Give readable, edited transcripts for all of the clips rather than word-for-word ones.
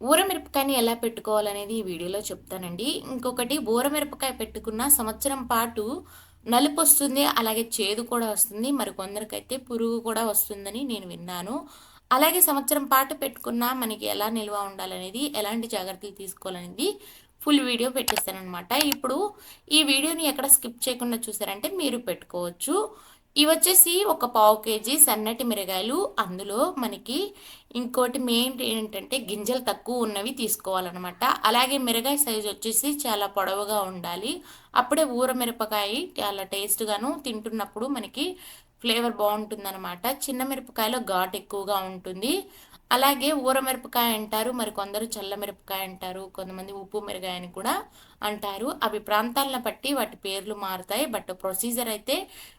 ఊరమిరపకాయని ఎలా పెట్టుకోవాలనేది ఈ వీడియోలో చెప్తానండి. ఇంకొకటి ఊరమిరపకాయ పెట్టుకున్న సంవత్సరం పాటు నలుపొస్తుంది. అలాగే చేదు కూడా వస్తుంది. మరి కొందరికైతే పురుగు కూడా వస్తుందని నేను విన్నాను. అలాగే సంవత్సరం పాటు పెట్టుకున్నా మనకి ఎలా నిల్వ ఉండాలనేది, ఎలాంటి జాగ్రత్తలు తీసుకోవాలనేది ఫుల్ వీడియో పెట్టేస్తాననమాట. ఇప్పుడు ఈ వీడియోని ఎక్కడ స్కిప్ చేయకుండా చూసారంటే మీరు పెట్టుకోవచ్చు. ఇవొచ్చేసి ఒక పావు కేజీ సన్నటి మిరగాయలు. అందులో మనకి ఇంకోటి మెయిన్ ఏంటంటే గింజలు తక్కువ ఉన్నవి తీసుకోవాలన్నమాట. అలాగే మిరగాయ సైజు వచ్చేసి చాలా పొడవుగా ఉండాలి. అప్పుడే ఊర మిరపకాయ చాలా టేస్ట్‌గాను తింటున్నప్పుడు మనకి ఫ్లేవర్ బావుంటుందనమాట. చిన్న మిరపకాయలో ఘాటు ఎక్కువగా ఉంటుంది. అలాగే ఊర మిరపకాయ అంటారు. మరి కొందరు చల్ల మిరపకాయ అంటారు. కొంతమంది ఉప్పు మిరగాయ అని కూడా అంటారు. అవి ప్రాంతాలను బట్టి వాటి పేర్లు మారుతాయి. బట్ ప్రొసీజర్ అయితే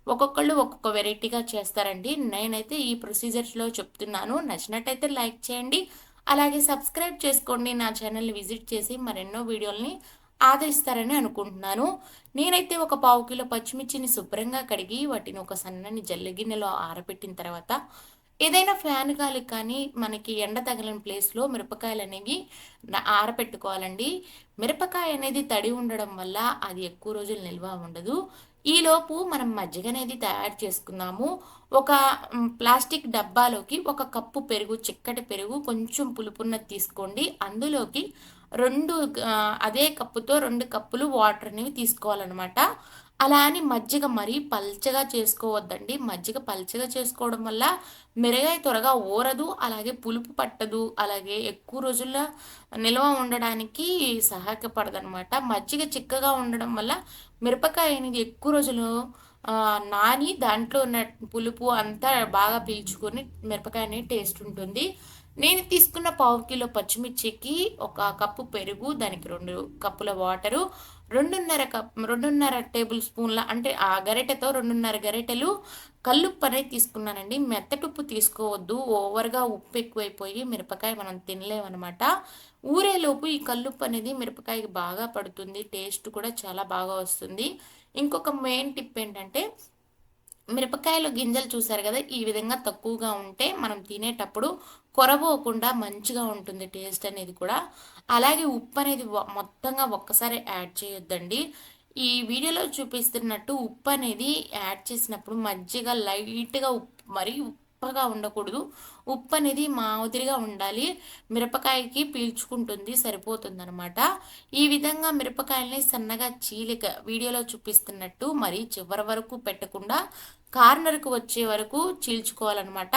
ఒక్కొక్కళ్ళు ఒక్కొక్క వెరైటీగా చేస్తారండి. నేనైతే ఈ ప్రొసీజర్స్‌లో చెప్తున్నాను. నచ్చినట్టయితే లైక్ చేయండి. అలాగే సబ్స్క్రైబ్ చేసుకోండి. నా ఛానల్‌ని విజిట్ చేసి మరెన్నో వీడియోలని ఆదరిస్తారని అనుకుంటున్నాను. నేనైతే ఒక పావు కిలో పచ్చిమిర్చిని శుభ్రంగా కడిగి వాటిని ఒక సన్నని జల్లె గిన్నెలో ఆరబెట్టిన తర్వాత ఏదైనా ఫ్యాన్ గాలికి కానీ మనకి ఎండ తగిలిన ప్లేస్‌లో మిరపకాయలనేవి ఆరపెట్టుకోవాలండి. మిరపకాయ అనేది తడి ఉండడం వల్ల అది ఎక్కువ రోజులు నిల్వ ఉండదు. ఈలోపు మనం మజ్జిగ అనేది తయారు చేసుకుందాము. ఒక ప్లాస్టిక్ డబ్బాలోకి ఒక కప్పు పెరుగు, చిక్కటి పెరుగు కొంచెం పులుపున్నది తీసుకోండి. అందులోకి 2 అదే కప్పుతో 2 కప్పులు వాటర్ అనేవి తీసుకోవాలనమాట. అలా అని మజ్జిగ మరీ పల్చగా చేసుకోవద్దండి. మజ్జిగ పల్చగా చేసుకోవడం వల్ల మిరగాయ త్వరగా ఊరదు. అలాగే పులుపు పట్టదు. అలాగే ఎక్కువ రోజుల నిల్వ ఉండడానికి సహాయపడదనమాట. మజ్జిగ చిక్కగా ఉండడం వల్ల మిరపకాయ అనేది ఎక్కువ రోజులు నాని దాంట్లో ఉన్న పులుపు అంతా బాగా పీల్చుకొని మిరపకాయ అనేది టేస్ట్ ఉంటుంది. నేను తీసుకున్న పావు కిలో పచ్చిమిర్చికి ఒక కప్పు పెరుగు, దానికి 2 కప్పుల వాటరు, 2:30 టేబుల్ స్పూన్ల అంటే ఆ గరిటెతో 2:30 గరిటెలు కల్లుప్పు అనేది తీసుకున్నానండి. మెత్తటుప్పు తీసుకోవద్దు. ఓవర్‌గా ఉప్పు ఎక్కువైపోయి మిరపకాయ మనం తినలేమనమాట. ఊరేలోపు ఈ కల్లుప్పు అనేది మిరపకాయకి బాగా పడుతుంది. టేస్ట్ కూడా చాలా బాగా వస్తుంది. ఇంకొక మెయిన్ టిప్ ఏంటంటే మిరపకాయలు గింజలు చూసారు కదా! ఈ విధంగా తక్కువగా ఉంటే మనం తినేటప్పుడు కొరబోకుండా మంచిగా ఉంటుంది టేస్ట్ అనేది కూడా. అలాగే ఉప్పు అనేది మొత్తంగా ఒక్కసారి యాడ్ చేయొద్దండి. ఈ వీడియోలో చూపిస్తున్నట్టు ఉప్పు అనేది యాడ్ చేసినప్పుడు మజ్జిగ లైట్‌గా మరీ ఉప్పగా ఉండకూడదు. ఉప్పు అనేది మాదిరిగా ఉండాలి. మిరపకాయకి పీల్చుకుంటుంది సరిపోతుందనమాట. ఈ విధంగా మిరపకాయల్ని సన్నగా చీలిక వీడియోలో చూపిస్తున్నట్టు మరీ చివరి వరకు పెట్టకుండా కార్నర్‌కి వచ్చే వరకు చీల్చుకోవాలనమాట.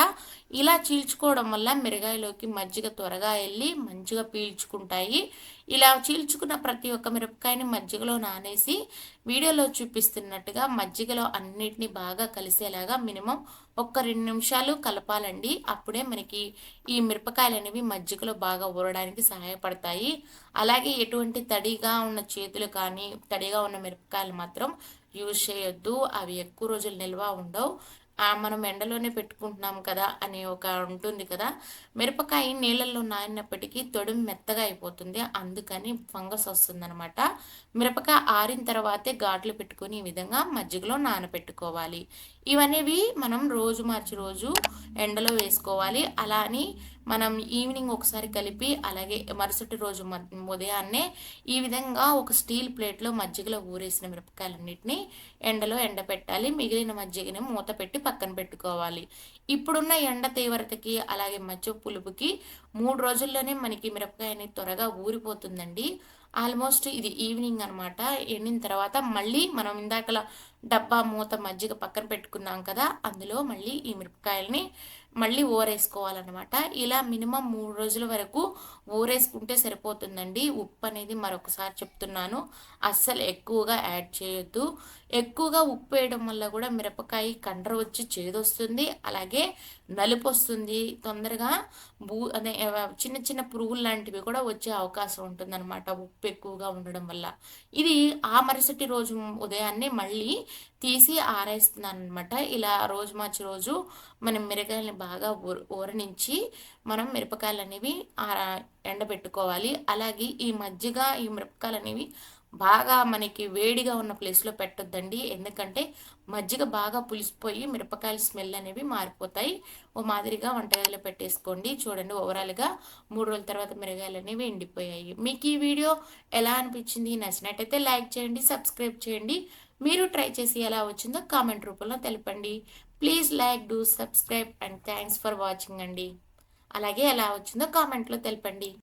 ఇలా చీల్చుకోవడం వల్ల మిరగాయలోకి మజ్జిగ త్వరగా ఎళ్ళి మంచిగా పీల్చుకుంటాయి. ఇలా చీల్చుకున్న ప్రతి ఒక్క మిరపకాయని మజ్జిగలో నానేసి వీడియోలో చూపిస్తున్నట్టుగా మజ్జిగలో అన్నిటిని బాగా కలిసేలాగా మినిమం ఒక 2 నిమిషాలు కలపాలండి. అప్పుడే మనకి ఈ మిరపకాయలనేవి మజ్జిగలో బాగా ఊరడానికి సహాయపడతాయి. అలాగే ఎటువంటి తడిగా ఉన్న చేతులు కానీ, తడిగా ఉన్న మిరపకాయలు మాత్రం యూజ్ చేయొద్దు. అవి ఎక్కువ రోజులు నిల్వ ఉండవు. మనం ఎండలోనే పెట్టుకుంటున్నాం కదా అని ఒక ఉంటుంది కదా! మిరపకాయ నీళ్ళల్లో నానినప్పటికీ తొడిమ మెత్తగా అయిపోతుంది. అందుకని ఫంగస్ వస్తుందనమాట. మిరపకాయ ఆరిన తర్వాతే ఘాట్లు పెట్టుకొని ఈ విధంగా మజ్జిగలో నానబెట్టుకోవాలి. ఇవనేవి మనం రోజు మార్చి రోజు ఎండలో వేసుకోవాలి. అలా అని మనం ఈవినింగ్ ఒకసారి కలిపి అలాగే మరుసటి రోజు ఉదయాన్నే ఈ విధంగా ఒక స్టీల్ ప్లేట్‌లో మజ్జిగలో ఊరేసిన మిరపకాయలన్నిటిని ఎండలో ఎండబెట్టాలి. మిగిలిన మజ్జిగని మూత పెట్టి పక్కన పెట్టుకోవాలి. ఇప్పుడున్న ఎండ తీవ్రతకి అలాగే మజ్జిగ పులుపుకి 3 రోజుల్లోనే మనకి మిరపకాయ అనేది త్వరగా ఊరిపోతుందండి. ఆల్మోస్ట్ ఇది ఈవినింగ్ అనమాట. ఎండిన తర్వాత మళ్ళీ మనం ఇందాకల డబ్బా మూత మజ్జిగ పక్కన పెట్టుకున్నాం కదా! అందులో మళ్ళీ ఈ మిరపకాయలని మళ్ళీ ఊరేసుకోవాలనమాట. ఇలా మినిమమ్ 3 రోజుల వరకు ఊరేసుకుంటే సరిపోతుందండి. ఉప్పు అనేది మరొకసారి చెప్తున్నాను. అస్సలు ఎక్కువగా యాడ్ చేయొద్దు. ఎక్కువగా ఉప్పు వేయడం వల్ల కూడా మిరపకాయ కండ్ర వచ్చి చేదొస్తుంది. అలాగే నలుపొస్తుంది. తొందరగా అదే చిన్న చిన్న పురుగులు లాంటివి కూడా వచ్చే అవకాశం ఉంటుందన్నమాట. ఉప్పు ఎక్కువగా ఉండడం వల్ల. ఇది ఆ మరుసటి రోజు ఉదయాన్నే మళ్ళీ తీసి ఆరేస్తున్నాననమాట. ఇలా రోజు మార్చి రోజు మనం మిరపకాయలని బాగా ఊరనించి మనం మిరపకాయలనేవి ఎండబెట్టుకోవాలి. అలాగే ఈ మజ్జిగ, ఈ మిరపకాయలనేవి బాగా మనకి వేడిగా ఉన్న ప్లేస్‌లో పెట్టొద్దండి. ఎందుకంటే మజ్జిగ బాగా పులిసిపోయి మిరపకాయల స్మెల్ అనేవి మారిపోతాయి. ఓ మాదిరిగా వంటగదిలో పెట్టేసుకోండి. చూడండి ఓవరాల్‌గా 3 రోజుల తర్వాత మిరగాయలనేవి ఎండిపోయాయి. మీకు ఈ వీడియో ఎలా అనిపించింది? నచ్చినట్టయితే లైక్ చేయండి, సబ్స్క్రైబ్ చేయండి. మీరు ట్రై చేసి ఎలా వచ్చిందో కామెంట్ రూపంలో తెలపండి. Please like, do subscribe and thanks for watching అండి. అలాగే ఎలా వచ్చిందో కామెంట్‌లో తెలపండి.